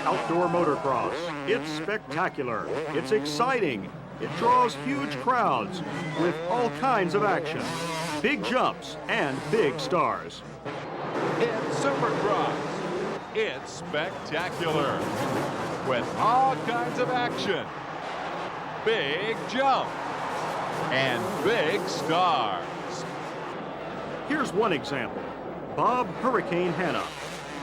outdoor motocross. It's spectacular. It's exciting. It draws huge crowds with all kinds of action, big jumps, and big stars. It's Supercross. It's spectacular with all kinds of action, big jump, and big stars. Here's one example. Bob Hurricane Hanna.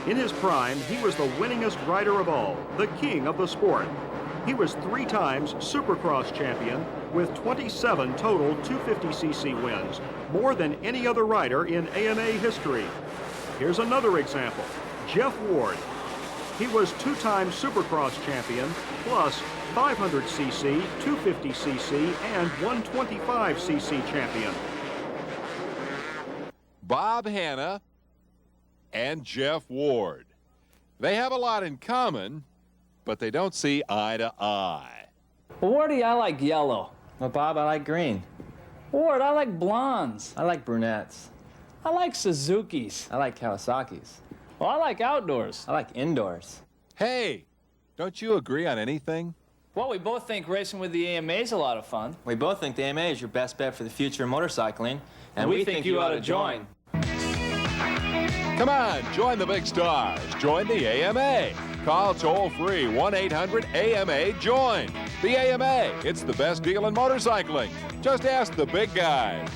In his prime, he was the winningest rider of all, the king of the sport. He was 3 times Supercross champion with 27 total 250cc wins, more than any other rider in AMA history. Here's another example, Jeff Ward. He was 2-time Supercross champion, plus 500cc, 250cc, and 125cc champion. Bob Hanna and Jeff Ward. They have a lot in common, but they don't see eye to eye. Well, Wardy, I like yellow. Well, Bob, I like green. Ward, I like blondes. I like brunettes. I like Suzukis. I like Kawasaki's. Well, I like outdoors. I like indoors. Hey, don't you agree on anything? Well, we both think racing with the AMA is a lot of fun. We both think the AMA is your best bet for the future of motorcycling. And we think you ought to join. Come on, join the big stars. Join the AMA. Call toll-free 1-800-AMA-JOIN. The AMA, it's the best deal in motorcycling. Just ask the big guys.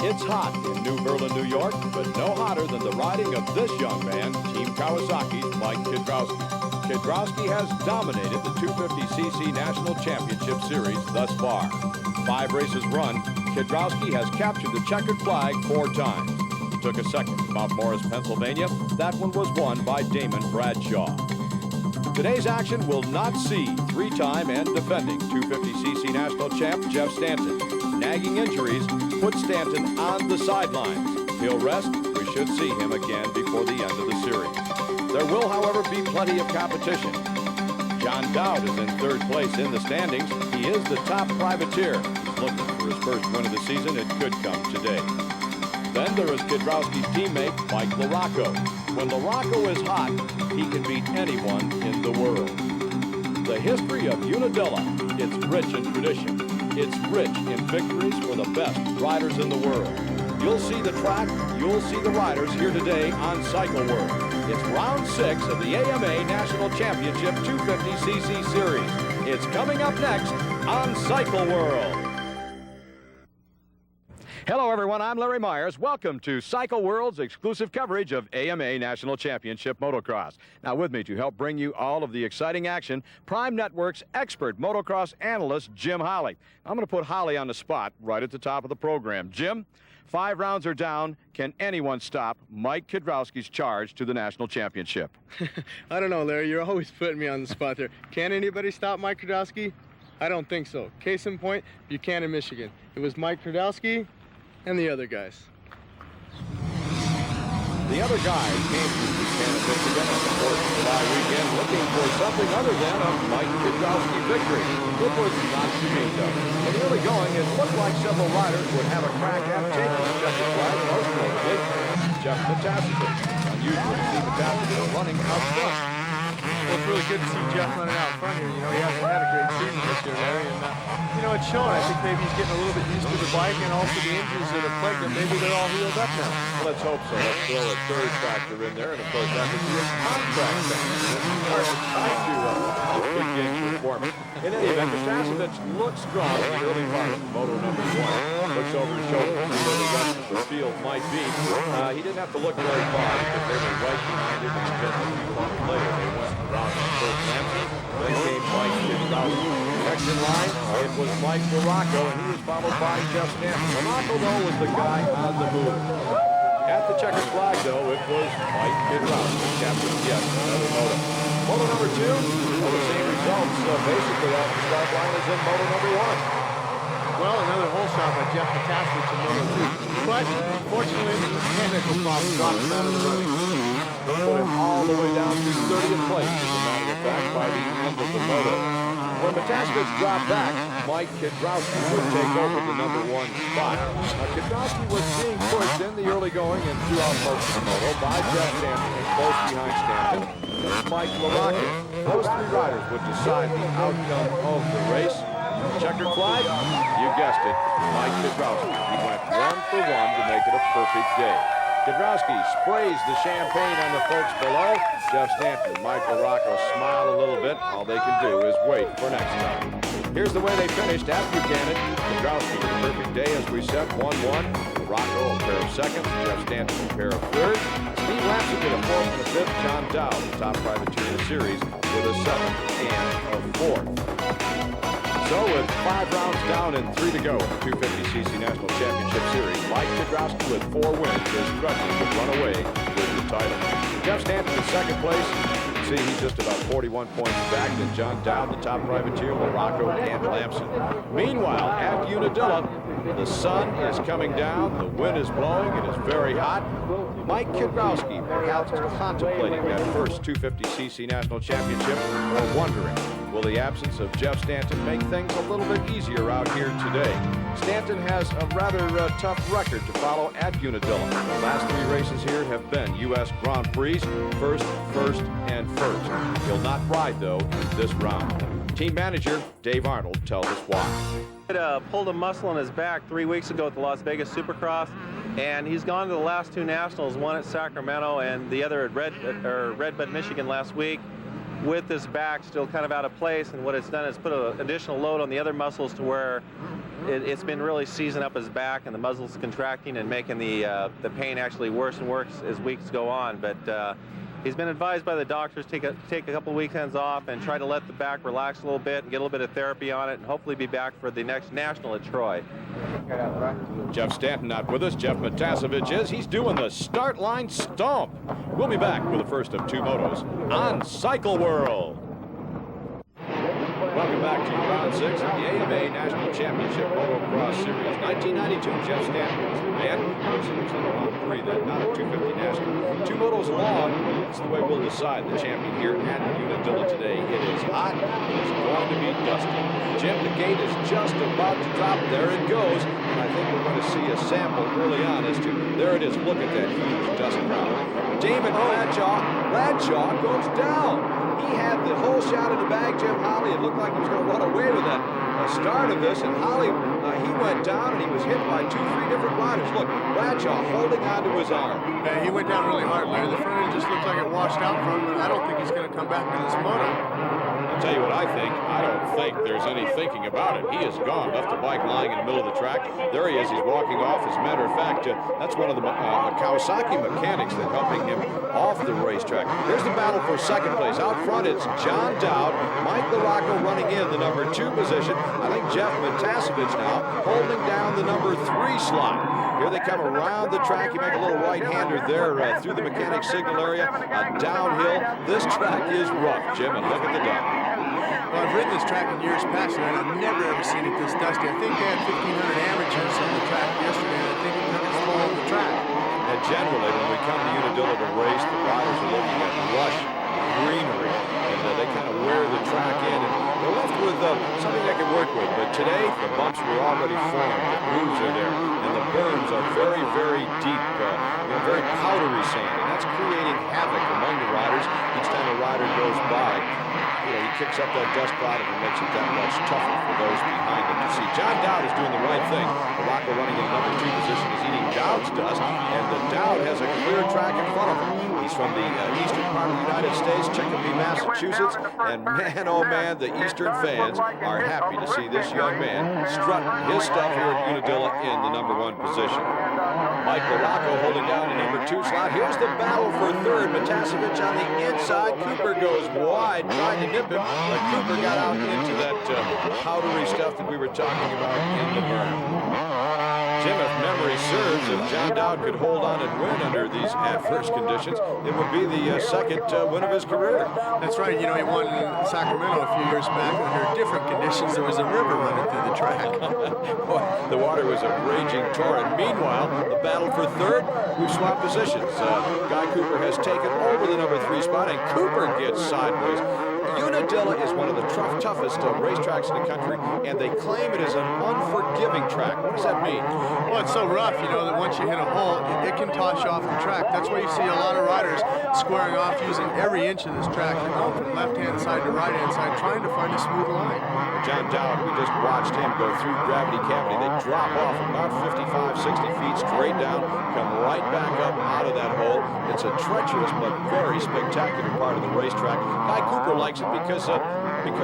It's hot in New Berlin, New York, but no hotter than the riding of this young man, Team Kawasaki's Mike Kiedrowski. Kiedrowski has dominated the 250cc National Championship Series thus far. 5 races run, Kiedrowski has captured the checkered flag 4 times. Took a second at Mount Morris, Pennsylvania. That one was won by Damon Bradshaw. Today's action will not see 3-time and defending 250cc national champ Jeff Stanton. Nagging injuries put Stanton on the sidelines. He'll rest. We should see him again before the end of the series. There will, however, be plenty of competition. John Dowd is in 3rd place in the standings. He is the top privateer. He's looking for his first win of the season. It could come today. Then there is Kiedrowski's teammate, Mike LaRocco. When LaRocco is hot, he can beat anyone in the world. The history of Unadilla, it's rich in tradition. It's rich in victories for the best riders in the world. You'll see the track, you'll see the riders here today on Cycle World. It's round 6 of the AMA National Championship 250cc Series. It's coming up next on Cycle World. Hello, everyone. I'm Larry Myers. Welcome to Cycle World's exclusive coverage of AMA National Championship Motocross. Now, with me to help bring you all of the exciting action, Prime Network's expert motocross analyst, Jim Holly. I'm going to put Holly on the spot right at the top of the program. Jim, 5 rounds are down. Can anyone stop Mike Kiedrowski's charge to the national championship? I don't know, Larry. You're always putting me on the spot there. Can anybody stop Mike Kiedrowski? I don't think so. Case in point, Buchanan, Michigan. It was Mike Kiedrowski and the other guys. The other guys came to Buchanan, Michigan on the 4th of July weekend looking for something other than a Mike Kiedrowski victory. It was not to be done. In the early going, it looked like several riders would have a crack at taking the checkered flag, most notably Jeff Metasevich. Unusual to see Metasevich running out front. Well, it's really good to see Jeff running out front here. You know, he hasn't had a great season this year, Larry, and you know, it's showing. I think maybe he's getting a little bit used to the bike and also the injuries that have plagued him. Maybe they're all healed up now. Well, let's hope so. Let's throw a 3rd factor in there, and of course that would be a contract factor. It's hard to tie to big game performance. In any event, Metasevich looks strong in the early part of Moto number 1. Looks over his shoulder to see where the rest of the field might be. He didn't have to look very far because they were right behind him, and just a few months later they went around first Lampson. Then came Mike Kiedrowski. Next in line, it was Mike LaRocco, and he was followed by Jeff Stanton. LaRocco, though, was the guy on the move. At the checkered flag, though, it was Mike Kiedrowski, captain yet another Moto. Moto number 2, well, the same results, basically off the start line as in Moto number 1. Well, another hole shot by Jeff Metasevich in Moto 2. But, fortunately, the mechanical problem got him out of the running. Put him all the way down to 30th place, as a matter of fact, by the end of the Moto. When Metasevich dropped back, Mike Kiedrowski would take over the #1 spot. Now, Kiedrowski was being pushed in the early going and throughout most of the moto by Jeff Stanton, close behind Stanton. There's Mike LaRocca. Those three riders would decide the outcome of the race. Checkered flag? You guessed it, Mike Kiedrowski. He went 1 for 1 to make it a perfect day. Kiedrowski sprays the champagne on the folks below. Jeff Stanton and Mike LaRocca smile a little bit. All they can do is wait for next time. Here's the way they finished at Buchanan. Kiedrowski with a perfect day, as we said, 1-1. LaRocca a pair of seconds. Jeff Stanton a pair of thirds. Steve Lampson with a 4th and a 5th. John Dowd, the top privateer in the series, with a 7th and a 4th. So with 5 rounds down and 3 to go in the 250cc National Championship Series, Mike Kiedrowski with 4 wins is struggling to run away with the title. Jeff Stanton in second place. You can see he's just about 41 points back than John Dowd, the top privateer, LaRocca, and Lampson. Meanwhile, at Unadilla, the sun is coming down, the wind is blowing, it is very hot. Mike Kiedrowski perhaps contemplating that first 250cc National Championship, or wondering, will the absence of Jeff Stanton make things a little bit easier out here today? Stanton has a rather tough record to follow at Unadilla. The last 3 races here have been U.S. Grand Prix, first, and first. He'll not ride, though, in this round. Team manager Dave Arnold tells us why. He pulled a muscle in his back 3 weeks ago at the Las Vegas Supercross, and he's gone to the last 2 nationals, one at Sacramento and the other at Redbud, Michigan last week, with his back still kind of out of place. And what it's done is put an additional load on the other muscles to where it's been really seizing up his back, and the muscles contracting and making the pain actually worse and worse as weeks go on. But he's been advised by the doctors to take a couple weekends off and try to let the back relax a little bit and get a little bit of therapy on it, and hopefully be back for the next national at Troy. Jeff Stanton not with us. Jeff Matasevich is. He's doing the start line stomp. We'll be back with the first of 2 motos on Cycle World. Welcome back to round 6 of the AMA National Championship Motocross Series. 1992, Jeff Stanton was the man. He was in round 3 then, not a 250 National. 2 motos long. That's the way we'll decide the champion here at Unadilla today. It is hot. It is going to be dusty. Jim, the gate is just about to drop. There it goes. And I think we're going to see a sample early on as to, there it is. Look at that huge dust cloud. Damon Bradshaw goes down. He had the whole shot in the bag, Jim Holly. It looked like he was going to run away with that start of this, and Holly, he went down, and he was hit by 2-3 different riders. Look, Bradshaw holding onto his arm. Yeah, he went down really hard, Larry. The front end just looked like it washed out from him, and I don't think he's going to come back in this moto. I'll tell you what I think. I don't think there's any thinking about it. He is gone, left the bike lying in the middle of the track. There he is. He's walking off. As a matter of fact, that's one of the Kawasaki mechanics that helping him off the racetrack. Here's the battle for second place. Out front, it's John Dowd, Mike LaRocca running in the number 2 position. I think Jeff Matasevich now holding down the number 3 slot. Here they come around the track. You make a little right-hander there through the mechanic signal area. Downhill. This track is rough, Jim, and look at the dust. Well, I've ridden this track in years past, and I've never ever seen it this dusty. I think they had 1,500 amateurs on the track yesterday, and I think it took its toll on the track. And generally, when we come to Unadilla to race, the riders are looking at lush greenery, and they kind of wear the track in, and they're left with something they can work with. But today, the bumps were already formed, the grooves are there, and the berms are very, very deep, very powdery sand, and that's creating havoc among the riders each time a rider goes by. He kicks up that dust cloud and it makes it that much tougher for those behind him to see. John Dowd is doing the right thing. LaRocca running in number 2 position is eating Dowd's dust, and the Dowd has a clear track in front of him. He's from the eastern part of the United States, Chicopee, Massachusetts, and man, oh man, the eastern fans are happy to see this young man strut his stuff here at Unadilla in the number 1 position. Mike LaRocca holding down the number 2 slot. Here's the battle for third. Matasevich on the inside. Cooper goes wide, trying to nip him, but Cooper got out into that powdery stuff that we were talking about in the berm. Jim, if memory serves, if John Dowd could hold on and win under these adverse conditions, it would be the second win of his career. That's right. You know, he won in Sacramento a few years back under different conditions. There was a river running through the track. Boy, the water was a raging torrent. Meanwhile, the battle for third, we've swapped positions. Guy Cooper has taken over the number 3 spot, and Cooper gets sideways. Unadilla is one of the toughest racetracks in the country, and they claim it is an unforgiving track. What does that mean? Well, it's so rough, you know, that once you hit a hole, it can toss you off the track. That's why you see a lot of riders squaring off using every inch of this track. They're going from left-hand side to right-hand side, trying to find a smooth line. John Dowd, we just watched him go through gravity cavity. They drop off about 55, 60 feet straight down, come right back up out of that hole. It's a treacherous but very spectacular part of the racetrack. Guy Cooper likes it because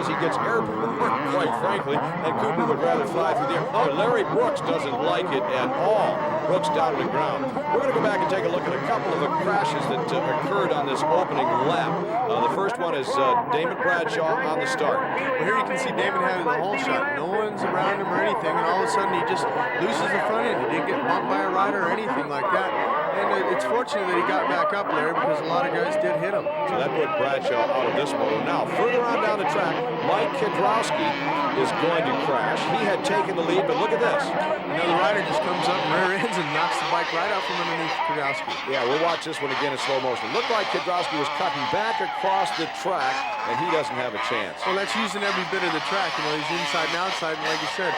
he gets airborne, quite frankly, and Cooper would rather fly through the air. Oh, Larry Brooks doesn't like it at all. Brooks down to the ground. We're going to go back and take a look at a couple of the crashes that occurred on this opening lap. The first one is Damon Bradshaw on the start. Well, here you can see Damon having the whole shot. No one's around him or anything, and all of a sudden he just loses the front end. He didn't get bumped by a rider or anything like that. And it's fortunate that he got back up there because a lot of guys did hit him. So that put Bradshaw out of this moto. Now, further on down the track, Mike Kiedrowski is going to crash. He had taken the lead, but look at this. You know, the rider just comes up and rear ends and knocks the bike right out from underneath Kiedrowski. Yeah, we'll watch this one again in slow motion. It looked like Kiedrowski was cutting back across the track, and he doesn't have a chance. Well, that's using every bit of the track. You know, he's inside and outside, and like you said,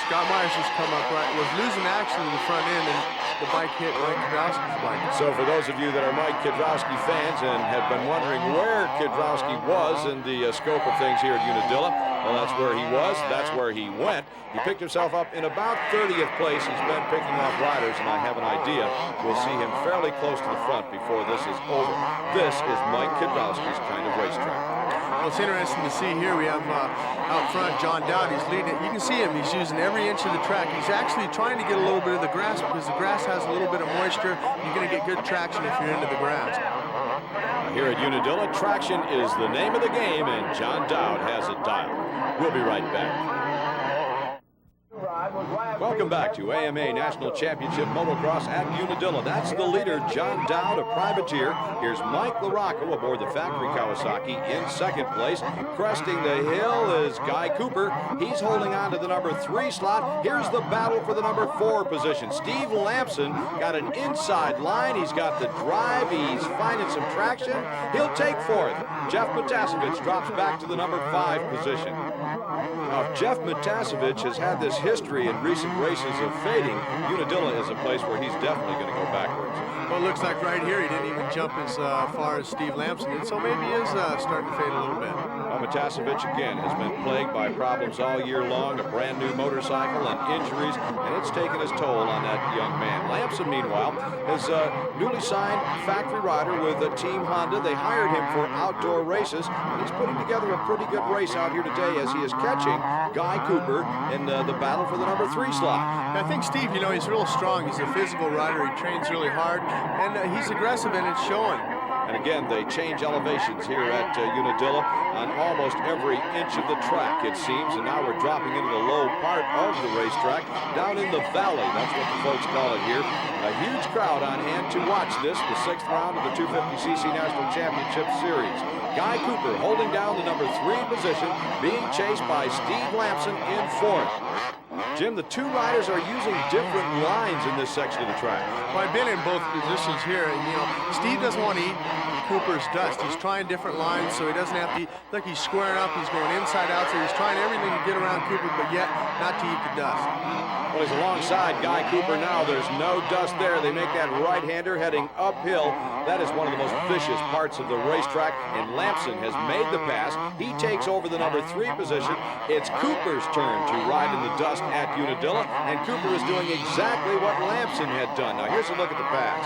Scott Myers just come up right, was losing action in the front end, and the bike hit Mike Kiedrowski's bike. So for those of you that are Mike Kiedrowski fans and have been wondering where Kiedrowski was in the scope of things here at Unadilla, well, that's where he was. That's where he went. He picked himself up in about 30th place. He's been picking off riders, and I have an idea we'll see him fairly close to the front before this is over. This is Mike Kiedrowski's kind of racetrack. Well, it's interesting to see here. We have out front John Dowd. He's leading it. You can see him. He's using every inch of the track. He's actually trying to get a little bit of the grass because the grass has a little bit of moisture. You're going to get good traction if you're into the grass. Here at Unadilla, traction is the name of the game, and John Dowd has it dialed. We'll be right back. Welcome back to AMA National Championship Motocross at Unadilla. That's the leader, John Dowd, a privateer. Here's Mike LaRocco aboard the factory Kawasaki in second place. Cresting the hill is Guy Cooper. He's holding on to the number 3 slot. Here's the battle for the number 4 position. Steve Lampson got an inside line. He's got the drive. He's finding some traction. He'll take 4th. Jeff Matasevich drops back to the number 5 position. Now, Jeff Matasevich has had this history in recent races of fading. Unadilla is a place where he's definitely going to go backwards. Well, it looks like right here he didn't even jump as far as Steve Lampson did, so maybe he is starting to fade a little bit. Matasevich again has been plagued by problems all year long, a brand new motorcycle and injuries, and it's taken its toll on that young man. Lampson, meanwhile, is a newly signed factory rider with Team Honda. They hired him for outdoor races, and he's putting together a pretty good race out here today as he is catching Guy Cooper in the battle for the number 3 slot. I think Steve, you know, he's real strong. He's a physical rider. He trains really hard, and he's aggressive, and it's showing. And again, they change elevations here at Unadilla on almost every inch of the track, it seems. And now we're dropping into the low part of the racetrack, down in the valley. That's what the folks call it here. A huge crowd on hand to watch this, the 6th round of the 250cc National Championship Series. Guy Cooper holding down the number 3 position, being chased by Steve Lampson in 4th. Jim, the 2 riders are using different lines in this section of the track. Well, I've been in both positions here, and you know, Steve doesn't want to eat Cooper's dust. He's trying different lines, so he doesn't have to. Look, he's squaring up. He's going inside out, so he's trying everything to get around Cooper, but yet not to eat the dust. Well, he's alongside Guy Cooper now. There's no dust there. They make that right-hander heading uphill. That is one of the most vicious parts of the racetrack, and Lampson has made the pass. He takes over the number 3 position. It's Cooper's turn to ride in the dust at Unadilla, and Cooper is doing exactly what Lampson had done. Now, here's a look at the pass.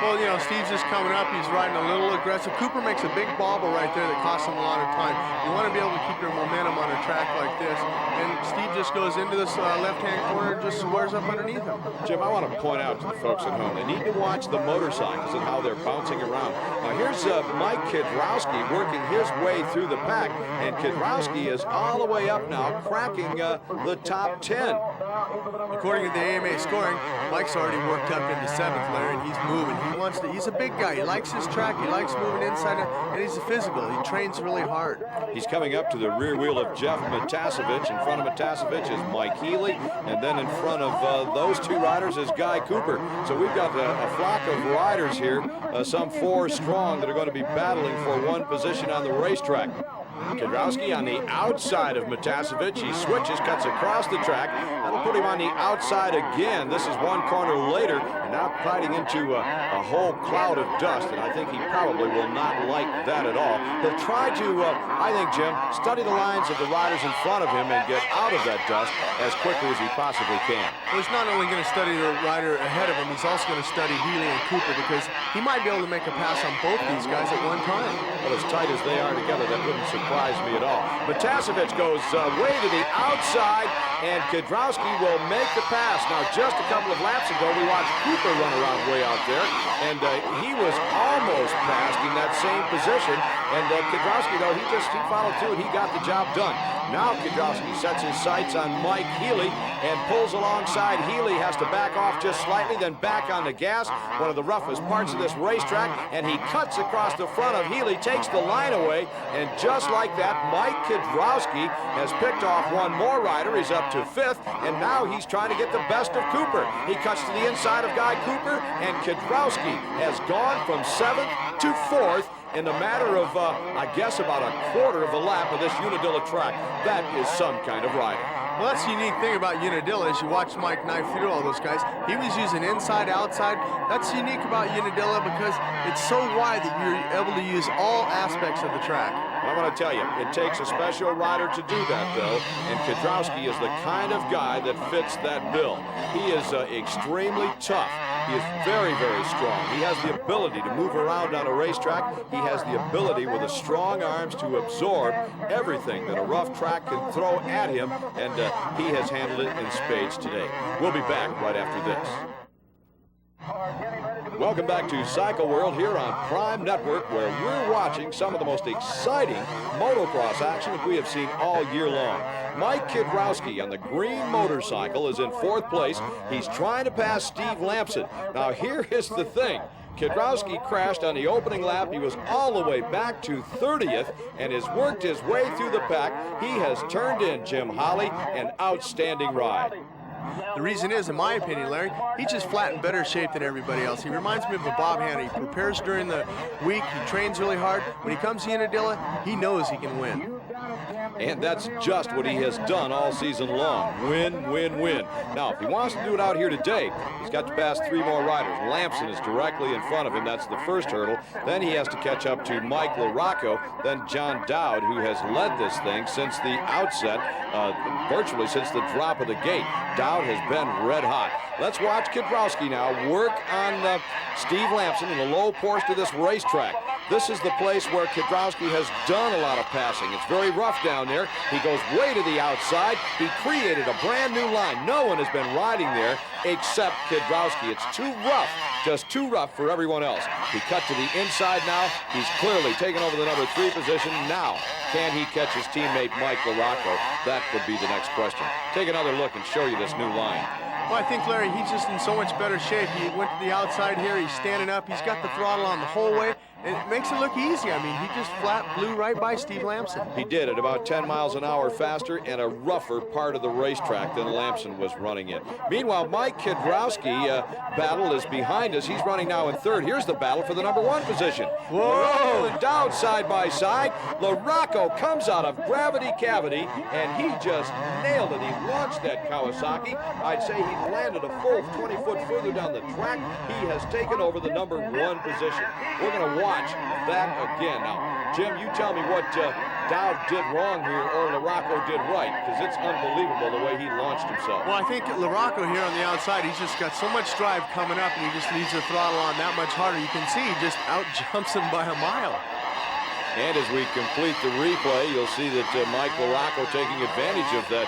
Well, you know, Steve's just coming up. He's riding a little aggressive. Cooper makes a big bobble right there that costs him a lot of time. You want to be able to keep your momentum on a track like this. And Steve just goes into this left-hand corner and just squares up underneath him. Jim, I want to point out to the folks at home, they need to watch the motorcycles and how they're bouncing around. Now, here's Mike Kiedrowski working his way through the pack, and Kiedrowski is all the way up now, cracking the top 10. According to the AMA scoring, Mike's already worked up into 7th, Larry, and he's moving. He's a big guy. He likes his track. He likes moving inside out, and he's a physical. He trains really hard. He's coming up to the rear wheel of Jeff Matasevich. In front of Matasevich is Mike Healy, and then in front of those 2 riders is Guy Cooper. So we've got a flock of riders here, some 4 strong, that are going to be battling for 1 position on the racetrack. Kiedrowski on the outside of Matasevich. He switches, cuts across the track. That'll put him on the outside again. This is one corner later, and now gliding into a whole cloud of dust, and I think he probably will not like that at all. He'll try to, I think, Jim, study the lines of the riders in front of him and get out of that dust as quickly as he possibly can. Well, he's not only going to study the rider ahead of him, he's also going to study Healy and Cooper, because he might be able to make a pass on both these guys at one time. Well, as tight as they are together, that wouldn't surprise me at all. Matasevich goes way to the outside, and Kiedrowski will make the pass. Now, just a couple of laps ago, we watched Cooper run around way out there, and he was almost passed in that same position. And Kiedrowski, though, he followed through and he got the job done. Now Kiedrowski sets his sights on Mike Healy and pulls alongside. Healy has to back off just slightly, then back on the gas, one of the roughest parts of this racetrack, and he cuts across the front of Healy, takes the line away, and just like that, Mike Kiedrowski has picked off one more rider. He's up to 5th, and now he's trying to get the best of Cooper. He cuts to the inside of Guy Cooper, and Kiedrowski has gone from 7th to 4th in a matter of, I guess, about a quarter of a lap of this Unadilla track. That is some kind of rider. Well, that's the unique thing about Unadilla is you watch Mike knife through all those guys. He was using inside, outside. That's unique about Unadilla because it's so wide that you're able to use all aspects of the track. I want to tell you, it takes a special rider to do that, though, and Kiedrowski is the kind of guy that fits that bill. He is extremely tough. He is very, very strong. He has the ability to move around on a racetrack. He has the ability with his strong arms to absorb everything that a rough track can throw at him, and he has handled it in spades today. We'll be back right after this. Welcome back to Cycle World here on Prime Network, where we're watching some of the most exciting motocross action that we have seen all year long. Mike Kiedrowski on the green motorcycle is in 4th place. He's trying to pass Steve Lampson. Now, here is the thing. Kiedrowski crashed on the opening lap. He was all the way back to 30th and has worked his way through the pack. He has turned in, Jim Holly, an outstanding ride. The reason is, in my opinion, Larry, he's just flat in better shape than everybody else. He reminds me of a Bob Hanna. He prepares during the week. He trains really hard. When he comes to Unadilla, he knows he can win. And that's just what he has done all season long. Win, win, win. Now, if he wants to do it out here today, he's got to pass 3 more riders. Lampson is directly in front of him. That's the first hurdle. Then he has to catch up to Mike LaRocco, then John Dowd, who has led this thing since the outset, virtually since the drop of the gate. Dowd has been red hot. Let's watch Kiedrowski now work on Steve Lampson in the low portion of this racetrack. This is the place where Kiedrowski has done a lot of passing. It's very rough down there. He goes way to the outside. He created a brand new line. No one has been riding there except Kiedrowski. It's too rough, just too rough for everyone else. He cut to the inside now. He's clearly taken over the number 3 position. Now, can he catch his teammate Mike LaRocco? That would be the next question. Take another look and show you this new line. Well, I think, Larry, he's just in so much better shape. He went to the outside here. He's standing up. He's got the throttle on the whole way, and it makes it look easy. I mean, he just flat blew right by Steve Lampson. He did at about 10 miles an hour faster and a rougher part of the racetrack than Lampson was running in. Meanwhile, Mike Kiedrowski battle is behind us. He's running now in 3rd. Here's the battle for the number 1 position. Whoa! And down side by side. LaRocco comes out of gravity cavity, and he just nailed it. He launched that Kawasaki. I'd say he landed a full 20 foot further down the track. He has taken over the number 1 position. We're going to watch that again. Now, Jim, you tell me what Dowd did wrong here or LaRocco did right, because it's unbelievable the way he launched himself. Well, I think LaRocco here on the outside, he's just got so much drive coming up, and he just leaves the throttle on that much harder. You can see he just out-jumps him by a mile. And as we complete the replay, you'll see that Mike LaRocco taking advantage of that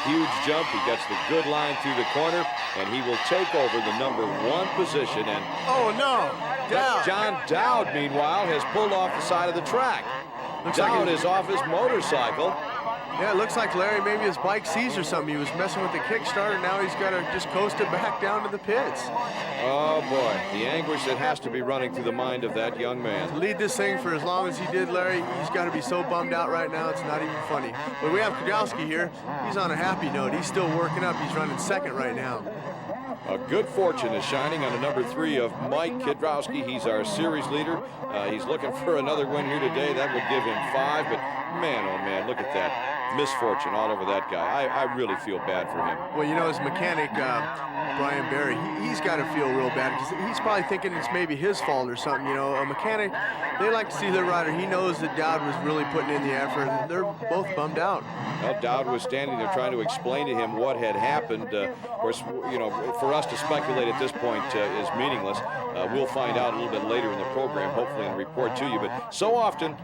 huge jump. He gets the good line through the corner, and he will take over the number 1 position. And oh, no. Dowd. John Dowd, meanwhile, has pulled off the side of the track. Dowd is off his motorcycle. Yeah, it looks like Larry, maybe his bike seized or something. He was messing with the Kickstarter. Now he's got to just coast it back down to the pits. Oh, boy. The anguish that has to be running through the mind of that young man. To lead this thing for as long as he did, Larry, he's got to be so bummed out right now, it's not even funny. But we have Kiedrowski here. He's on a happy note. He's still working up. He's running 2nd right now. A good fortune is shining on the number 3 of Mike Kiedrowski. He's our series leader. He's looking for another win here today. That would give him 5, but Man, oh man, look at that. Misfortune all over that guy. I really feel bad for him. Well, you know, his mechanic, Brian Barry, he's got to feel real bad because he's probably thinking it's maybe his fault or something. You know, a mechanic, they like to see their rider. He knows that Dowd was really putting in the effort, and they're both bummed out. Well, Dowd was standing there trying to explain to him what had happened. Of course, you know, for us to speculate at this point is meaningless. We'll find out a little bit later in the program, hopefully, and report to you. But so often,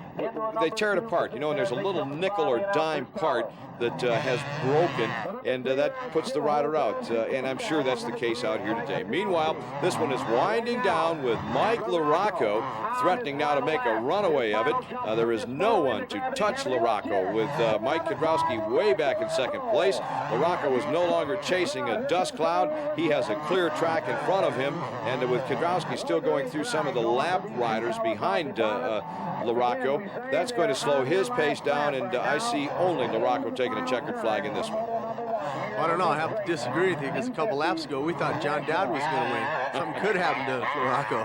they tear it apart, you know, and there's a little nickel or dime part that has broken, and that puts the rider out. And I'm sure that's the case out here today. Meanwhile, this one is winding down with Mike LaRocco threatening now to make a runaway of it. There is no one to touch LaRocco with Mike Kiedrowski way back in second place. LaRocco is no longer chasing a dust cloud. He has a clear track in front of him, and with Kiedrowski still going through some of the lap riders behind LaRocco, that's going to slow his pace down, and I see only LaRocco taking a checkered flag in this one. I don't know, I have to disagree with you because a couple laps ago we thought John Dowd was going to win. Something could happen to LaRocco.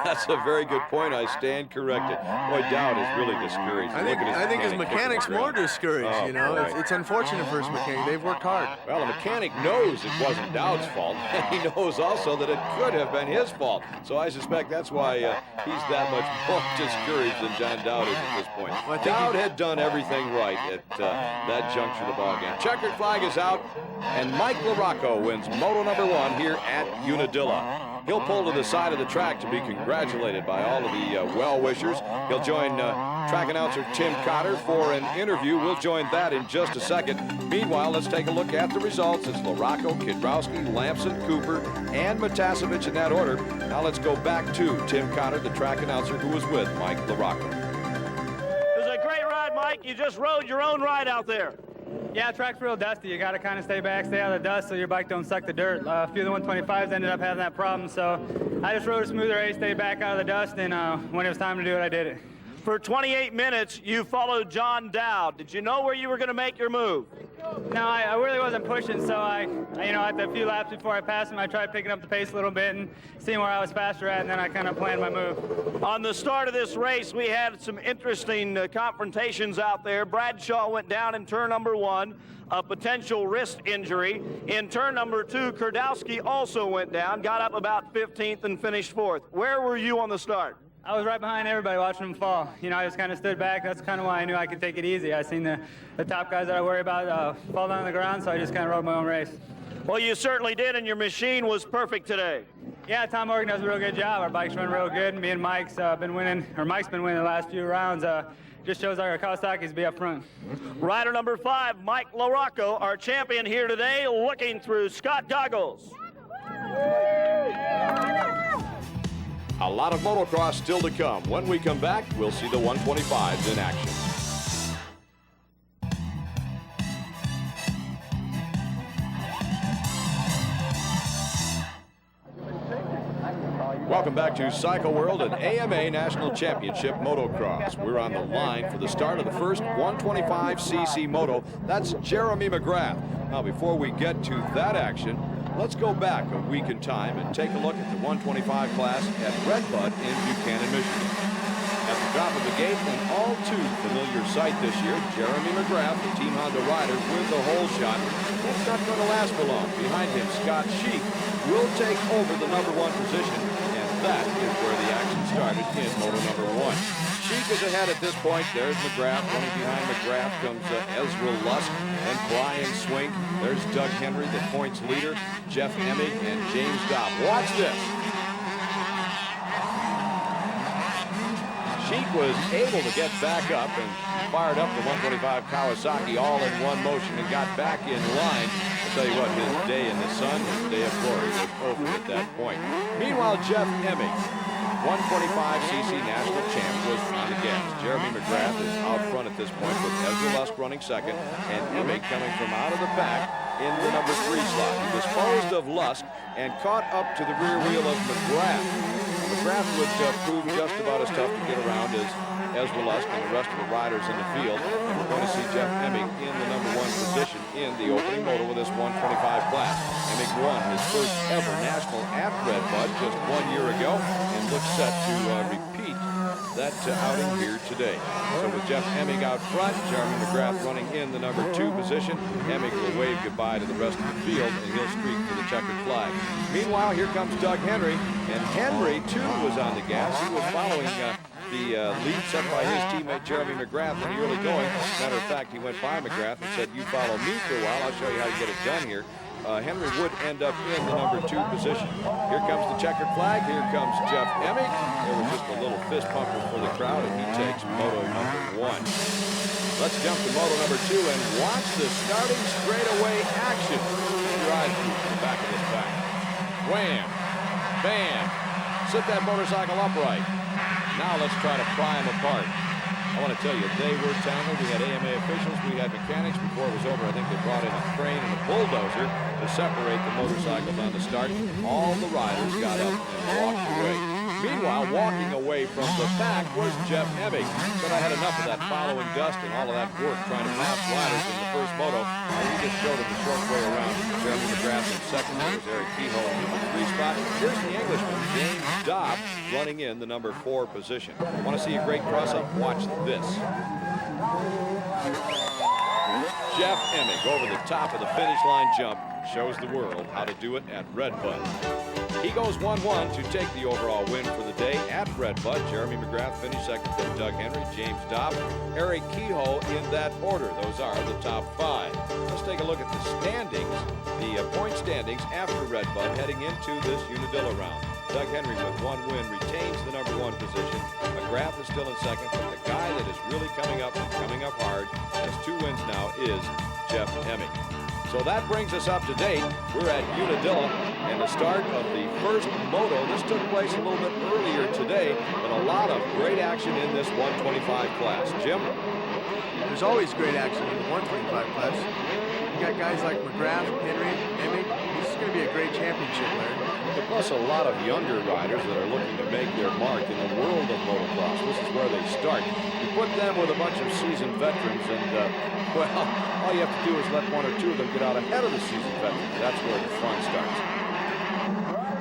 That's a very good point. I stand corrected. Boy, Dowd is really discouraged. I think his mechanic's more discouraged, you know. Right. It's unfortunate for his mechanic. They've worked hard. Well, the mechanic knows it wasn't Dowd's fault. He knows also that it could have been his fault. So I suspect that's why he's that much more discouraged than John Dowd is at this point. Well, Dowd had done everything right at that juncture of the ball game. Checkered flag is out, and Mike LaRocco wins Moto number 1 here at Unadilla. He'll pull to the side of the track to be congratulated by all of the well-wishers. He'll join track announcer Tim Cotter for an interview. We'll join that in just a second. Meanwhile, let's take a look at the results. It's LaRocco, Kiedrowski, Lampson, Cooper, and Matasevich in that order. Now let's go back to Tim Cotter, the track announcer who was with Mike LaRocco. It was a great ride, Mike. You just rode your own ride out there. Yeah, track's real dusty. You got to kind of stay back, stay out of the dust so your bike don't suck the dirt. A few of the 125s ended up having that problem, so I just rode a smoother race, stayed back out of the dust, and when it was time to do it, I did it. For 28 minutes, you followed John Dowd. Did you know where you were going to make your move? No, I really wasn't pushing, so I, you know, at the few laps before I passed him, I tried picking up the pace a little bit and seeing where I was faster at, and then I kind of planned my move. On the start of this race, we had some interesting confrontations out there. Bradshaw went down in turn number 1, a potential wrist injury. In turn number 2, Kiedrowski also went down, got up about 15th and finished 4th. Where were you on the start? I was right behind everybody watching them fall. You know, I just kind of stood back. That's kind of why I knew I could take it easy. I seen the top guys that I worry about fall down on the ground, so I just kind of rode my own race. Well, you certainly did, and your machine was perfect today. Yeah, Tom Morgan does a real good job. Our bikes run real good. Me and Mike's been winning, or Mike's been winning the last few rounds. Just shows our Kawasaki's be up front. Rider number 5, Mike LaRocco, our champion here today, looking through Scott goggles. A lot of motocross still to come. When we come back, we'll see the 125s in action. Welcome back to Cycle World and AMA National Championship Motocross. We're on the line for the start of the first 125cc moto. That's Jeremy McGrath. Now, before we get to that action, let's go back a week in time and take a look at the 125 class at Redbud in Buchanan, Michigan. At the drop of the gate, an all-too-familiar sight this year, Jeremy McGrath, the Team Honda rider, with the hole shot. That's not going to last for long. Behind him, Scott Sheik will take over the number 1 position, and that is where the action started in moto number 1. Sheik is ahead at this point. There's McGrath. Running behind McGrath comes Ezra Lusk and Brian Swink. There's Doug Henry, the points leader, Jeff Emig, and James Dobb. Watch this. Sheik was able to get back up and fired up the 125 Kawasaki all in one motion and got back in line. I'll tell you what, his day in the sun, his day of glory was over at that point. Meanwhile, Jeff Emig, 125cc national champ, was on the gas. Jeremy McGrath is out front at this point with Ezra Lusk running second and Emig coming from out of the back in the number 3 slot. He disposed of Lusk and caught up to the rear wheel of McGrath. McGrath would prove just about as tough to get around as Ezra Lusk and the rest of the riders in the field. And we're going to see Jeff Emig in the number 1 position in the opening moto with this 125 class. Emig won his first ever national at Redbud just 1 year ago and looks set to repeat that outing here today. So with Jeff Emig out front, Jeremy McGrath running in the number 2 position, Emig will wave goodbye to the rest of the field, and he'll streak for the checkered flag. Meanwhile, here comes Doug Henry, and Henry, too, was on the gas. He was following the lead set by his teammate Jeremy McGrath in the early going. Matter of fact, he went by McGrath and said, "You follow me for a while. I'll show you how to get it done here." Henry would end up in the number 2 position. Here comes the checkered flag. Here comes Jeff Emig. There was just a little fist pumper for the crowd, and he takes Moto number 1. Let's jump to Moto number 2 and watch the starting straightaway action. Keep your eyes peeled to the back of this pack. Wham! Bam! Sit that motorcycle upright. Now let's try to pry them apart. I want to tell you, they were tangled. We had AMA officials, we had mechanics. Before it was over, I think they brought in a crane and a bulldozer to separate the motorcycles on the start. All the riders got up and walked away. Meanwhile, walking away from the pack was Jeff Emig. But I had enough of that following dust and all of that work trying to pass riders in the first moto. And he just showed him the short way around. Jeremy McGrath in second. There was Eric Kehoe in the 3 spot. Here's the Englishman, James Dobb, running in the number 4 position. Want to see a great cross-up? Watch this. Jeff Emig over the top of the finish line jump shows the world how to do it at Redbud. He goes 1-1 to take the overall win for the day at Redbud. Jeremy McGrath finished second, then Doug Henry, James Dobb, Eric Kehoe in that order. Those are the top 5. Let's take a look at the standings, the point standings after Redbud heading into this Unadilla round. Doug Henry with 1 win retains the number 1 position. McGrath is still in second, but the guy that is really coming up and coming up hard, has 2 wins now, is Jeff Emig. So that brings us up to date. We're at Unadilla and the start of the first moto. This took place a little bit earlier today, but a lot of great action in this 125 class. Jim? There's always great action in the 125 class. You got guys like McGrath, Henry, Emig. This is going to be a great championship, Larry. Plus a lot of younger riders that are looking to make their mark in the world of motocross. This is where they start. You put them with a bunch of seasoned veterans and, well, all you have to do is let 1 or 2 of them get out ahead of the seasoned veterans. That's where the fun starts.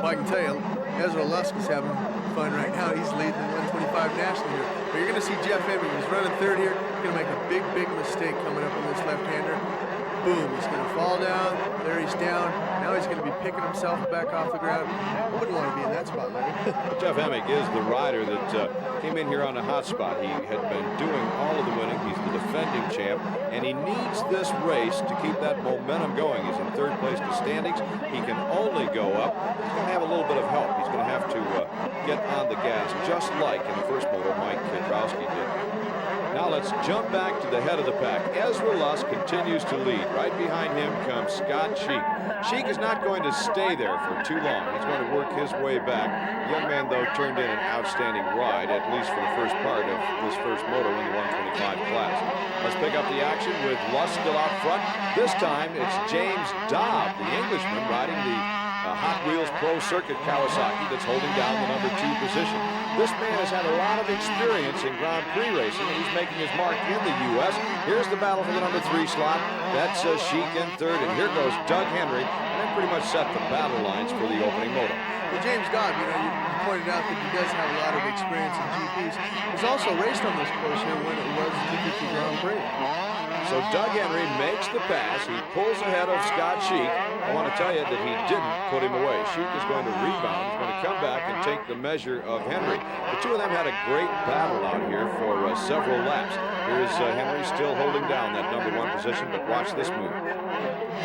Well, I can tell you, Ezra Lusk is having fun right now. He's leading the 125 national here. But you're going to see Jeff Emig. He's running 3rd here. He's going to make a big mistake coming up in this left-hander. Boom, he's going to fall down. There he's down. Now he's going to be picking himself back off the ground. I wouldn't want to be in that spot, Larry. Jeff Emig is the rider that came in here on a hot spot. He had been doing all of the winning. He's the defending champ, and he needs this race to keep that momentum going. He's in 3rd place to standings. He can only go up. He's going to have a little bit of help. He's going to have to get on the gas, just like in the first moto Mike Kidrowski did. Now let's jump back to the head of the pack. Ezra Lusk continues to lead. Right behind him comes Scott Sheik. Sheik is not going to stay there for too long. He's going to work his way back. The young man, though, turned in an outstanding ride, at least for the first part of this first moto in the 125 class. Let's pick up the action with Lusk still out front. This time it's James Dobb, the Englishman, riding the Hot Wheels Pro Circuit Kawasaki that's holding down the number 2 position. This man has had a lot of experience in Grand Prix racing, and he's making his mark in the U.S. Here's the battle for the number 3 slot. That's Sheik in 3rd, and here goes Doug Henry, and that pretty much set the battle lines for the opening moto. Well, James Dobb, you know, you pointed out that he does have a lot of experience in GPs. He's also raced on this course here when it was the 50 Grand Prix. So Doug Henry makes the pass. He pulls ahead of Scott Sheik. I want to tell you that he didn't put him away. Sheik is going to rebound. He's going to come back and take the measure of Henry. The 2 of them had a great battle out here for several laps. Here's Henry still holding down that number 1 position, but watch this move.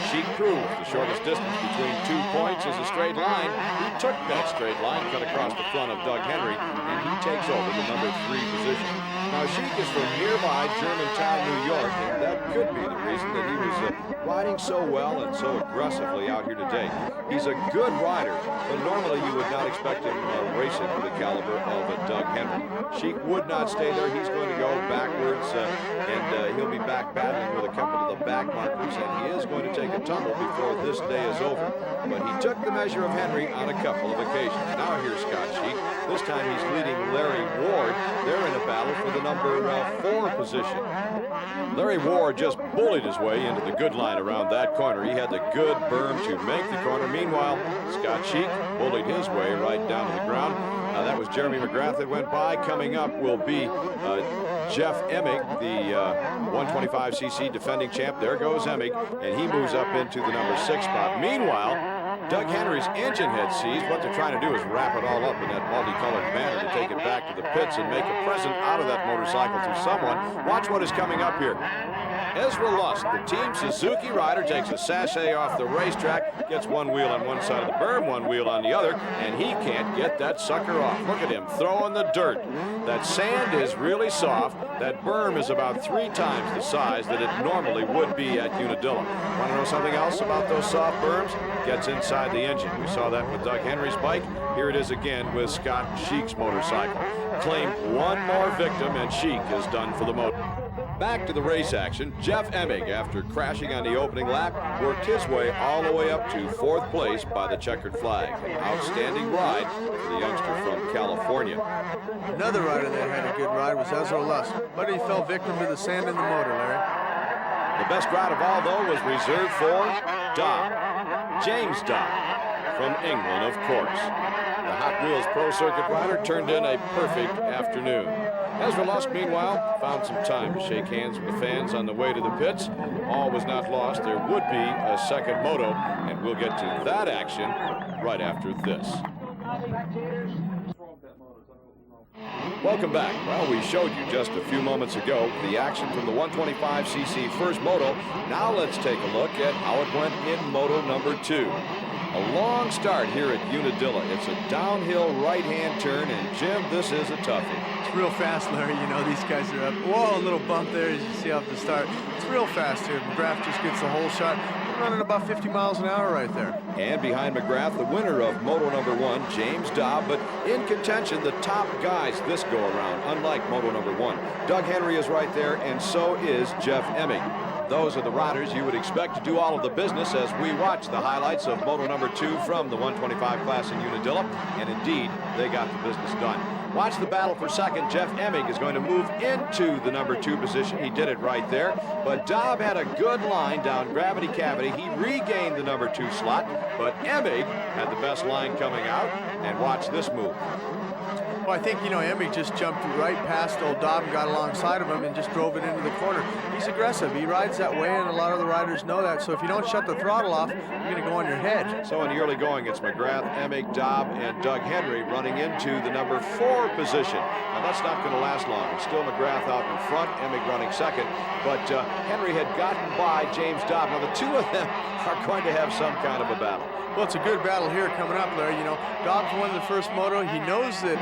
Sheik proves the shortest distance between 2 points is a straight line. He took that straight line, cut across the front of Doug Henry, and he takes over the number 3 position. Now, Sheik is from nearby Germantown, New York, and that could be the reason that he was riding so well and so aggressively out here today. He's a good rider, but normally you would not expect him racing with the caliber of Doug Henry. Sheik would not stay there. He's going to go backwards, and he'll be back battling with a couple of the back markers, and he is going to take a tumble before this day is over. But he took the measure of Henry on a couple of occasions. Now here's Scott Sheik. This time he's leading Larry Ward. They're in a battle for the number 4 position. Larry Ward just bullied his way into the good line around that corner. He had the good berm to make the corner. Meanwhile, Scott Sheik bullied his way right down to the ground. That was Jeremy McGrath that went by. Coming up will be Jeff Emig, the 125cc defending champ. There goes Emig, and he moves up into the number 6 spot. Meanwhile, Doug Henry's engine had seized. What they're trying to do is wrap it all up in that multicolored banner to take it back to the pits and make a present out of that motorcycle to someone. Watch what is coming up here. Ezra Lust, the Team Suzuki rider, takes a sachet off the racetrack, gets one wheel on one side of the berm, one wheel on the other, and he can't get that sucker off. Look at him throwing the dirt. That sand is really soft. That berm is about 3 times the size that it normally would be at Unadilla. Want to know something else about those soft berms? Gets inside the engine. We saw that with Doug Henry's bike. Here it is again with Scott Sheik's motorcycle. Claimed one more victim, and Sheik is done for the Moto. Back to the race action. Jeff Emig, after crashing on the opening lap, worked his way all the way up to 4th place by the checkered flag. An outstanding ride for the youngster from California. Another rider that had a good ride was Ezra Lust, but he fell victim to the sand in the motor, Larry. The best ride of all, though, was reserved for Dobb. James Dobb, from England, of course. The Hot Wheels Pro Circuit rider turned in a perfect afternoon. Ezra Lust, meanwhile, found some time to shake hands with the fans on the way to the pits. All was not lost. There would be a second moto, and we'll get to that action right after this. Welcome back. Well, we showed you just a few moments ago the action from the 125cc first moto. Now let's take a look at how it went in moto number 2. A long start here at Unadilla. It's a downhill right-hand turn, and Jim, this is a toughie. It's real fast, Larry. You know, these guys are up. Whoa, a little bump there as you see off the start. It's real fast here. McGrath just gets the whole shot. We're running about 50 miles an hour right there. And behind McGrath, the winner of Moto number 1, James Dobb, but in contention, the top guys this go around, unlike Moto number 1. Doug Henry is right there, and so is Jeff Emig. Those are the riders you would expect to do all of the business as we watch the highlights of Moto number 2 from the 125 class in Unadilla, and indeed, they got the business done. Watch the battle for second. Jeff Emig is going to move into the number 2 position. He did it right there, but Dobb had a good line down Gravity Cavity. He regained the number 2 slot, but Emig had the best line coming out, and watch this move. Well, I think, you know, Emig just jumped right past old Dobb and got alongside of him and just drove it into the corner. He's aggressive. He rides that way, and a lot of the riders know that. So if you don't shut the throttle off, you're going to go on your head. So in the early going, it's McGrath, Emig, Dobb, and Doug Henry running into the number 4 position. Now, that's not going to last long. It's still McGrath out in front, Emig running second. But Henry had gotten by James Dobb. Now, the two of them are going to have some kind of a battle. Well, it's a good battle here coming up, Larry. You know, Dobbs won the first moto. He knows that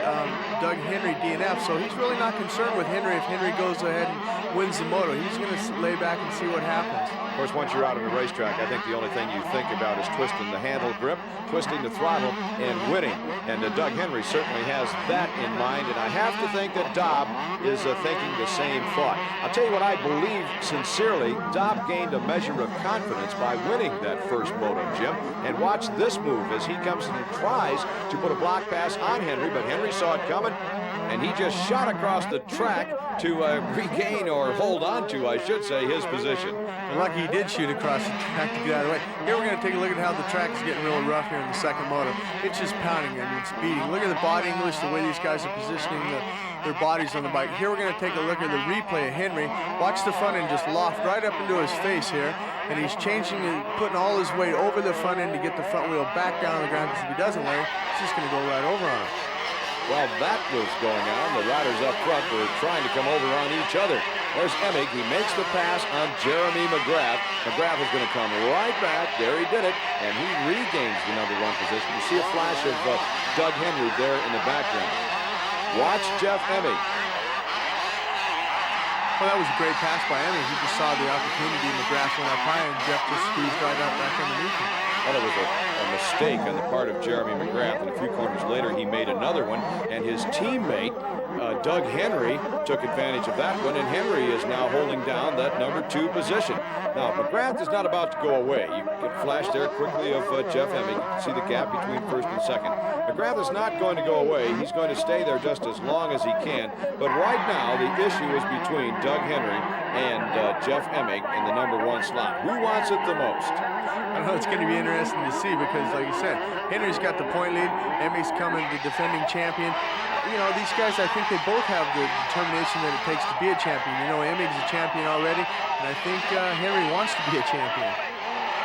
Doug Henry DNF, so he's really not concerned with Henry if Henry goes ahead and wins the moto. He's going to lay back and see what happens. Of course, once you're out on the racetrack, I think the only thing you think about is twisting the handle grip, twisting the throttle, and winning. And Doug Henry certainly has that in mind, and I have to think that Dobb is thinking the same thought. I'll tell you what I believe sincerely. Dobb gained a measure of confidence by winning that first moto, Jim. And watch this move as he comes and tries to put a block pass on Henry, but Henry saw it coming, and he just shot across the track to regain, or hold on to, I should say, his position. And lucky he did shoot across the track to get out of the way. Here we're going to take a look at how the track is getting really rough here in the second moto. It's just pounding and it's beating. Look at the body English, the way these guys are positioning their bodies on the bike. Here we're going to take a look at the replay of Henry. Watch the front end just loft right up into his face here. And he's changing and putting all his weight over the front end to get the front wheel back down on the ground, because if he doesn't, Larry, it's just going to go right over on him. Well, that was going on. The riders up front were trying to come over on each other. There's Emig. He makes the pass on Jeremy McGrath. McGrath is going to come right back. There he did it, and he regains the number 1 position. You see a flash of Doug Henry there in the background. Watch Jeff Emig. Well, that was a great pass by Emig. He just saw the opportunity. McGrath went up high, and Jeff just squeezed right out back underneath him. Well, it was a mistake on the part of Jeremy McGrath, and a few corners later he made another one, and his teammate Doug Henry took advantage of that one, and Henry is now holding down that number 2 position. Now, McGrath is not about to go away. You can flash there quickly of Jeff Emig. You can see the gap between first and second. McGrath is not going to go away. He's going to stay there just as long as he can. But right now, the issue is between Doug Henry and Jeff Emig in the number 1 slot. Who wants it the most? I know it's going to be interesting interesting to see because, like you said, Henry's got the point lead. Emmy's coming, the defending champion. You know, these guys, I think they both have the determination that it takes to be a champion. You know, Emmy's a champion already, and I think Henry wants to be a champion.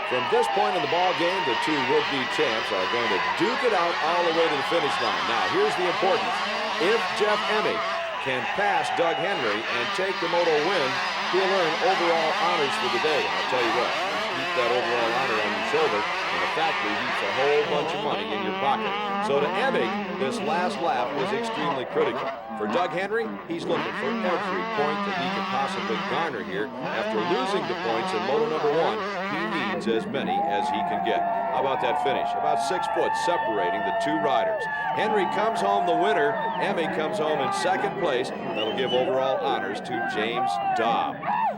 From this point in the ball game, the two would-be champs are going to duke it out all the way to the finish line. Now, here's the importance. If Jeff Emmy can pass Doug Henry and take the Moto win, he'll earn overall honors for the day. And I'll tell you what, keep that overall honor on your shoulder, and the factory heaps a whole bunch of money in your pocket. So to Emmy, this last lap was extremely critical. For Doug Henry, he's looking for every point that he can possibly garner here. After losing the points in Moto number 1, he needs as many as he can get. How about that finish? About 6 foot separating the two riders. Henry comes home the winner. Emmy comes home in second place. That'll give overall honors to James Dobb.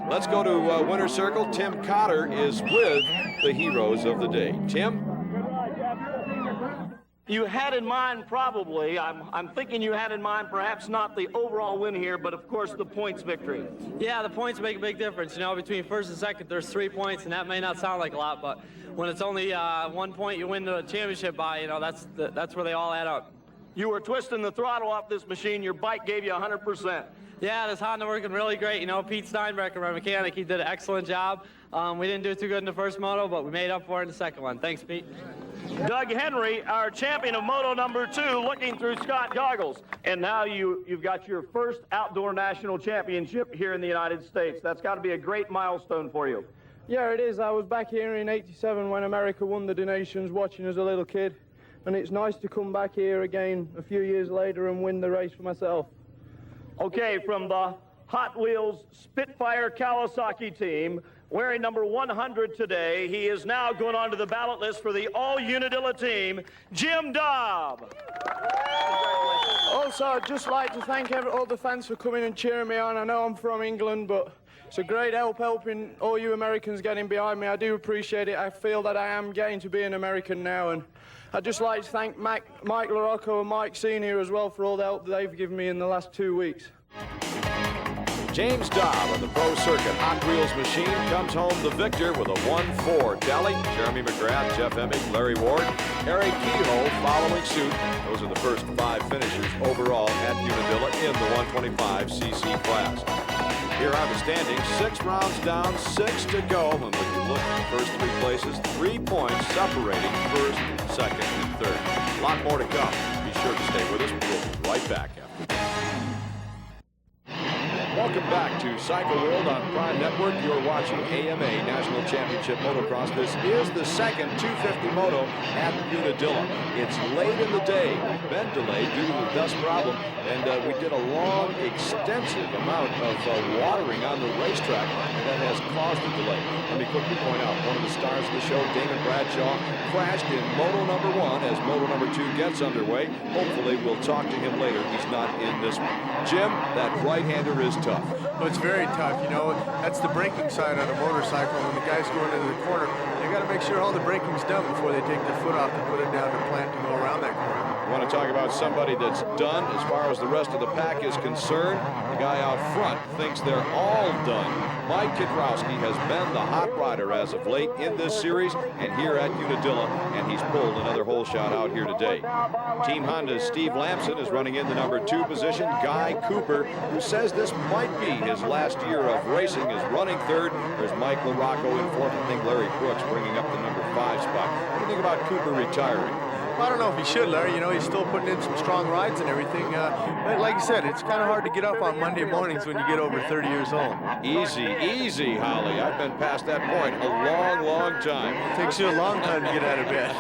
Let's go to winner's circle. Tim Cotter is with the heroes of the day. Tim? You had in mind probably, I'm thinking you had in mind perhaps not the overall win here, but of course the points victory. Yeah, the points make a big difference. You know, between first and second, there's 3 points, and that may not sound like a lot, but when it's only 1 point you win the championship by, you know, that's where they all add up. You were twisting the throttle off this machine. Your bike gave you 100%. Yeah, this Honda working really great. You know, Pete Steinbrecher, my mechanic, he did an excellent job. We didn't do too good in the first moto, but we made up for it in the second one. Thanks, Pete. Doug Henry, our champion of Moto number 2, looking through Scott goggles. And now you've got your first outdoor national championship here in the United States. That's got to be a great milestone for you. Yeah, it is. I was back here in '87 when America won the Nations, watching as a little kid. And it's nice to come back here again a few years later and win the race for myself. Okay, from the Hot Wheels Spitfire Kawasaki team, wearing number 100 today, he is now going on to the ballot list for the all-Unadilla team, Jim Dobb. Also, I'd just like to thank all the fans for coming and cheering me on. I know I'm from England, but it's a great helping all you Americans getting behind me. I do appreciate it. I feel that I am getting to be an American now, and I'd just like to thank Mike LaRocco and Mike Senior as well for all the help that they've given me in the last 2 weeks. James Dobb on the pro circuit Hot Wheels machine comes home the victor with a 1-4 tally. Jeremy McGrath, Jeff Emig, Larry Ward, Eric Kehoe following suit. Those are the first 5 finishers overall at Unadilla in the 125cc class. Here are the standings, 6 rounds down, 6 to go. And when you look at the first 3 places, 3 points separating first, second, and third. A lot more to come. Be sure to stay with us. We'll be right back after this. Welcome back to Cycle World on Prime Network. You're watching AMA National Championship Motocross. This is the second 250 Moto at Unadilla. It's late in the day, been delayed due to the dust problem, and we did a long, extensive amount of watering on the racetrack, and that has caused the delay. Let me quickly point out, one of the stars of the show, Damon Bradshaw, crashed in Moto number 1 as Moto number 2 gets underway. Hopefully, we'll talk to him later. He's not in this one. Jim, that right-hander is tough. Well, it's very tough. You know, that's the braking side on a motorcycle. When the guys go into the corner, they got to make sure all the braking's done before they take their foot off and put it down to plant to go around that corner. You want to talk about somebody that's done as far as the rest of the pack is concerned? The guy out front thinks they're all done. Mike Kidrowski has been the hot rider as of late in this series and here at Unadilla, and he's pulled another hole shot out here today. Team Honda's Steve Lampson is running in the number 2 position. Guy Cooper, who says this might be his last year of racing, is running 3rd. There's Mike LaRocco in 4th. I think Larry Brooks bringing up the number 5 spot. What do you think about Cooper retiring? I don't know if he should, Larry. You know, he's still putting in some strong rides and everything. But like you said, it's kind of hard to get up on Monday mornings when you get over 30 years old. Easy, easy, Holly. I've been past that point a long, long time. It takes you a long time to get out of bed.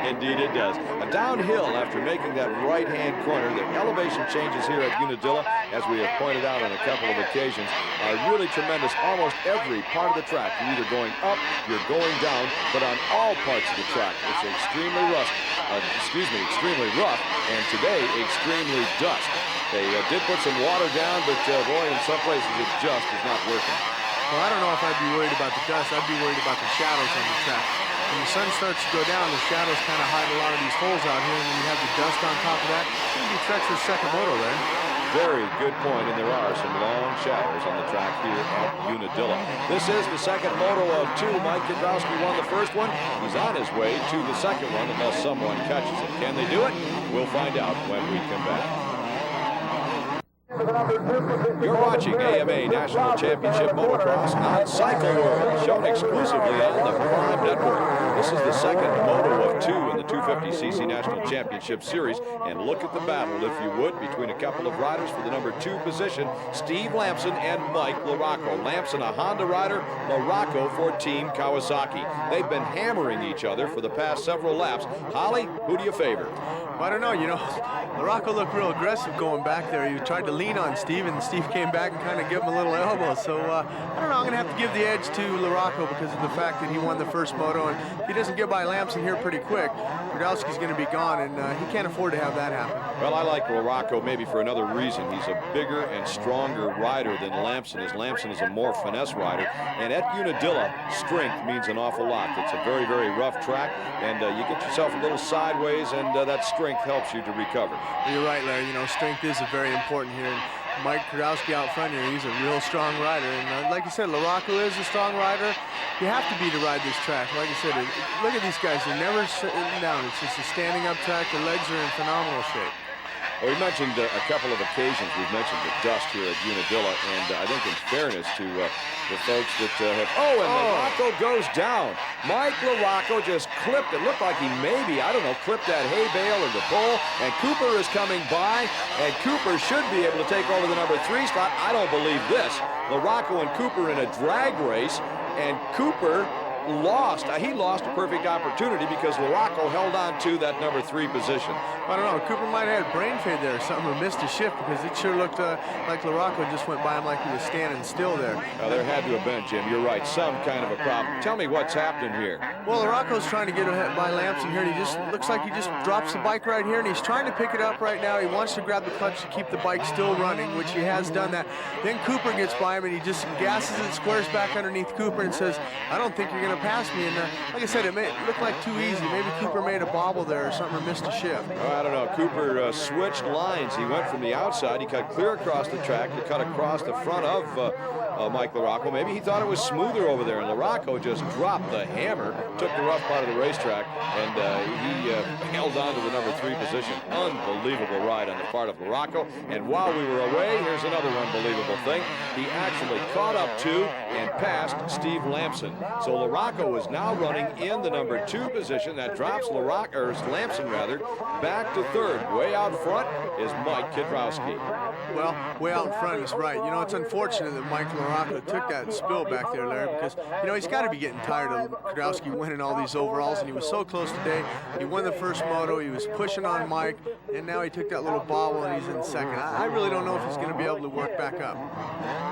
Indeed it does. A downhill after making that right-hand corner. The elevation changes here at Unadilla, as we have pointed out on a couple of occasions, are really tremendous. Almost every part of the track, you're either going up, you're going down, but on all parts of the track, it's extremely rough. Extremely rough, and today extremely dust. They did put some water down, but boy, in some places it just is not working. Well, I don't know if I'd be worried about the dust. I'd be worried about the shadows on the track. When the sun starts to go down, the shadows kind of hide a lot of these holes out here, and when you have the dust on top of that, it's going to be treacherous second moto there. very good point, and there are some long shadows on the track here at Unadilla. This is the second moto of 2. Mike Kiedrowski won the first one. He's on his way to the second one unless someone catches it. Can they do it? We'll find out when we come back. You're watching AMA National Championship Motocross on Cycle World, shown exclusively on the Prime Network. This is the second moto of 2 in the 250cc National Championship Series. And look at the battle, if you would, between a couple of riders for the number 2 position, Steve Lampson and Mike LaRocco. Lampson, a Honda rider, LaRocco for Team Kawasaki. They've been hammering each other for the past several laps. Holly, who do you favor? I don't know, you know, LaRocco looked real aggressive going back there. He tried to lean on Steve, and Steve came back and kind of gave him a little elbow. So, I don't know, I'm going to have to give the edge to LaRocco because of the fact that he won the first moto, and he doesn't get by Lampson here pretty quick. Kiedrowski's going to be gone, and he can't afford to have that happen. Well, I like LaRocco maybe for another reason. He's a bigger and stronger rider than Lampson is. Lampson is a more finesse rider, and at Unadilla, strength means an awful lot. It's a very, very rough track, and you get yourself a little sideways, and that strength helps you to recover. You're right, Larry. You know, strength is very important here. And Mike Kiedrowski out front here, he's a real strong rider. And like you said, LaRocco is a strong rider. You have to be to ride this track. Like I said, look at these guys. They're never sitting down. It's just a standing up track. The legs are in phenomenal shape. Well, we mentioned a couple of occasions. We've mentioned the dust here at Unadilla, and I think in fairness to the folks that have... LaRocco goes down. Mike LaRocco just clipped it. Looked like he maybe, I don't know, clipped that hay bale or the pole, and Cooper is coming by, and Cooper should be able to take over the number 3 slot. I don't believe this. LaRocco and Cooper in a drag race, and Cooper lost. He lost a perfect opportunity because LaRocco held on to that number 3 position. I don't know. Cooper might have had brain fade there or something, or missed a shift, because it sure looked like LaRocco just went by him like he was standing still there. There had to have been, Jim. You're right. Some kind of a problem. Tell me what's happening here. Well, LaRocco's trying to get by Lampson here, and he just looks like he just drops the bike right here, and he's trying to pick it up right now. He wants to grab the clutch to keep the bike still running, which he has done that. Then Cooper gets by him, and he just gasses it, squares back underneath Cooper, and says, I don't think you're going to pass me. And like I said, it looked like too easy. Maybe Cooper made a bobble there or something, or missed a shift. Oh, I don't know. Cooper switched lines. He went from the outside. He cut clear across the track to cut across the front of Mike LaRocco. Maybe he thought it was smoother over there, and LaRocco just dropped the hammer, took the rough part of the racetrack, and he held on to the number 3 position. Unbelievable ride on the part of LaRocco. And while we were away, here's another unbelievable thing. He actually caught up to and passed Steve Lampson. So LaRocco is now running in the number 2 position. That drops Lampson back to 3rd. Way out front is Mike Kiedrowski. Well, way out in front is right. You know, it's unfortunate that Mike LaRocco took that spill back there, Larry, because, you know, he's got to be getting tired of Kiedrowski winning all these overalls, and he was so close today. He won the first moto. He was pushing on Mike, and now he took that little bobble, and he's in second. I really don't know if he's going to be able to work back up.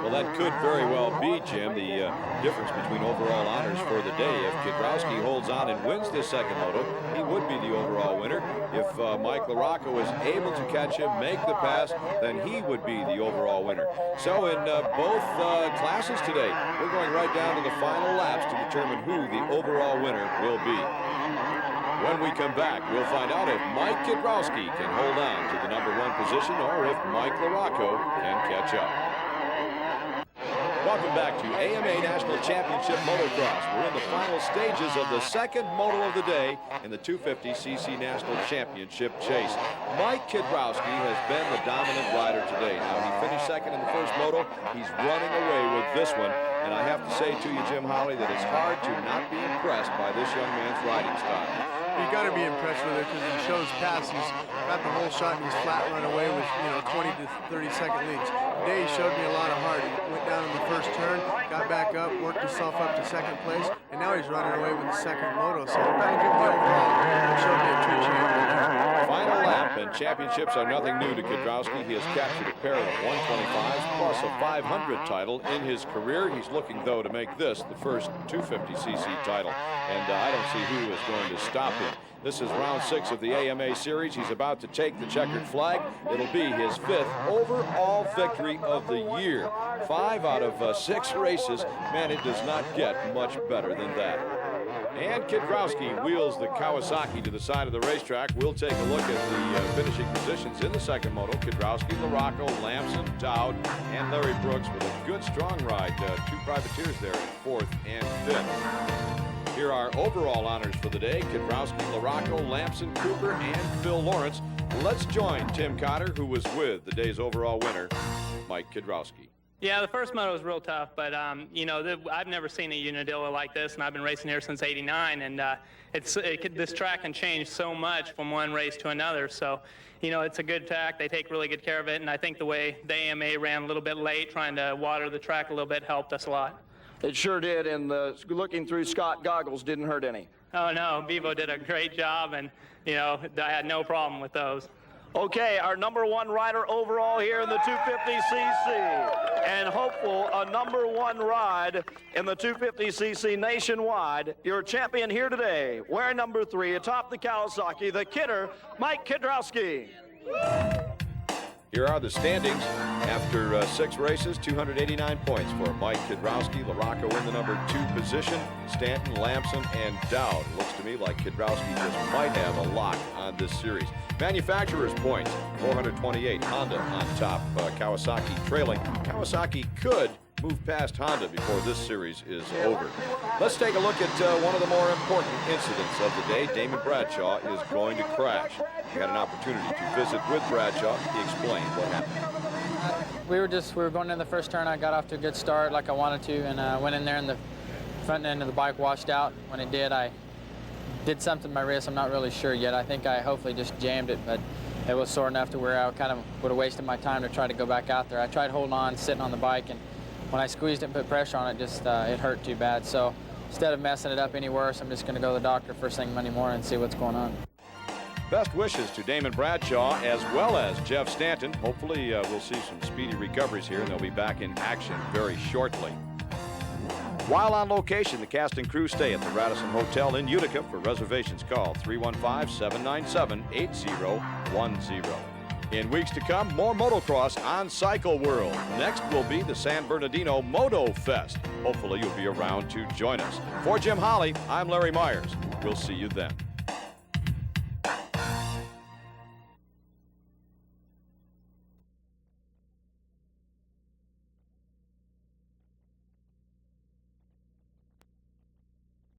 Well, that could very well be, Jim, the difference between overall honors for the day. If Kiedrowski holds on and wins this second moto, he would be the overall winner. If Mike LaRocco is able to catch him, make the pass, then he would be the overall winner. So in both classes today, we're going right down to the final laps to determine who the overall winner will be. When we come back, we'll find out if Mike Kiedrowski can hold on to the number 1 position or if Mike LaRocco can catch up. Welcome back to AMA National Championship Motocross. We're in the final stages of the second moto of the day in the 250cc National Championship chase. Mike Kiedrowski has been the dominant rider today. Now, he finished second in the first moto. He's running away with this one. And I have to say to you, Jim Holly, that it's hard to not be impressed by this young man's riding style. You got to be impressed with it because he shows pass. He's got the whole shot and he's flat run away with 20 to 30 second leads. Today he showed me a lot of heart. He went down in the first turn, got back up, worked himself up to second place, and now he's running away with the second moto. So that'll give me overall. It showed me a true champion. Final lap, and championships are nothing new to Kiedrowski. He has captured a pair of 125s plus a 500 title in his career. He's looking, though, to make this the first 250cc title, and I don't see who is going to stop him. This is round 6 of the AMA series. He's about to take the checkered flag. It'll be his 5th overall victory of the year. 5 out of 6 races. Man, it does not get much better than that. And Kiedrowski wheels the Kawasaki to the side of the racetrack. We'll take a look at the finishing positions in the second moto. Kiedrowski, Larocco, Lampson, Dowd, and Larry Brooks with a good, strong ride. Two privateers there in fourth and fifth. Here are overall honors for the day. Kiedrowski, Larocco, Lampson, Cooper, and Phil Lawrence. Let's join Tim Cotter, who was with the day's overall winner, Mike Kiedrowski. Yeah, the first moto was real tough, but you know, I've never seen a Unadilla like this, and I've been racing here since '89, and this track can change so much from one race to another. So, you know, it's a good track. They take really good care of it, and I think the way the AMA ran a little bit late, trying to water the track a little bit, helped us a lot. It sure did, and looking through Scott goggles didn't hurt any. Oh no, Bevo did a great job, and you know, I had no problem with those. Okay, our #1 rider overall here in the 250cc, and hopeful a #1 ride in the 250cc nationwide. Your champion here today, wearing #3 atop the Kawasaki, the kidder, Mike Kiedrowski. Here are the standings after 6 races, 289 points for Mike Kiedrowski. Larocco in the #2 position, Stanton, Lampson, and Dowd. Looks to me like Kiedrowski just might have a lock on this series. Manufacturer's points, 428. Honda on top, Kawasaki trailing. Kawasaki could move past Honda before this series is over. Let's take a look at one of the more important incidents of the day. Damon Bradshaw is going to crash. We had an opportunity to visit with Bradshaw. He explained what happened. We were going in the first turn. I got off to a good start like I wanted to, and went in there and the front end of the bike washed out. When it did, I did something to my wrist. I'm not really sure yet. I think I hopefully just jammed it, but it was sore enough to where I kind of would have wasted my time to try to go back out there. I tried holding on, sitting on the bike, and when I squeezed it and put pressure on it, just it hurt too bad. So instead of messing it up any worse, I'm just going to go to the doctor first thing Monday morning and see what's going on. Best wishes to Damon Bradshaw as well as Jeff Stanton. Hopefully we'll see some speedy recoveries here, and they'll be back in action very shortly. While on location, the cast and crew stay at the Radisson Hotel in Utica. For reservations, call 315-797-8010. In weeks to come, more motocross on Cycle World. Next will be the San Bernardino Moto Fest. Hopefully you'll be around to join us. For Jim Holly, I'm Larry Myers. We'll see you then.